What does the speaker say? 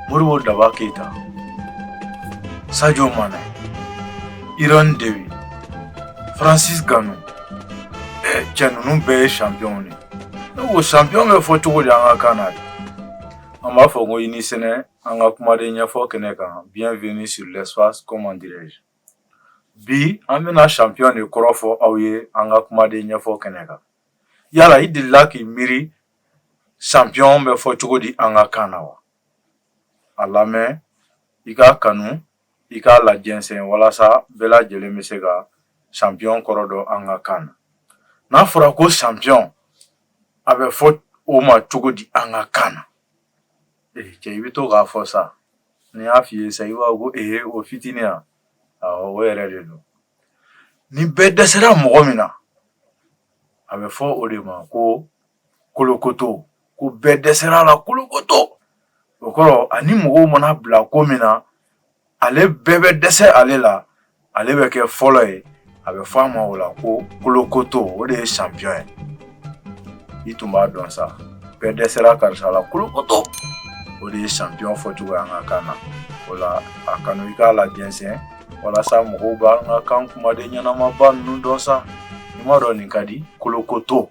Modibo Daba Keita, Sadio Mane, Iran Dewi, Francis Ganou, Tchanounou Beye champion. Nous champion mais faut tout dire en Canada. On m'a fait une initiative en accompagnant fort Keneka. Bienvenue sur l'espace, comment dirais-je. Bi, amena champion de Korofo Aouye en accompagnant fort Keneka. Yala il dit là qu'il miri champion mais faut tout dire en Canada. À la main, il y a Kanou, il y a la Jensen, voilà ça, Bella Jelemesega, champion Korodo en Canada. N'a fera que champion avec faute au ma tout dire en Canada. J'ai vu tout à faire ça. Ni a fait ça, il va go au fitinia. Ah ouais, elle ni bête sera moromina. Avec fort au dema, ko kolokoto, ko bête sera la kolokoto. Okoro ani mogo mona bla komina. Ale bébé dese ale la, ale beke follow avec femme ola ko kolokoto, o de champion. Il tomba dans ça. Bête sera karsa la kolokoto. O de champion Portugal en Ghana. Voilà, à Kanoika la Jensen. Voilà ça, Mohoba, on a quand kuma de Yanama ban nous dans ça. Numéro Nikadi, Kolokoto.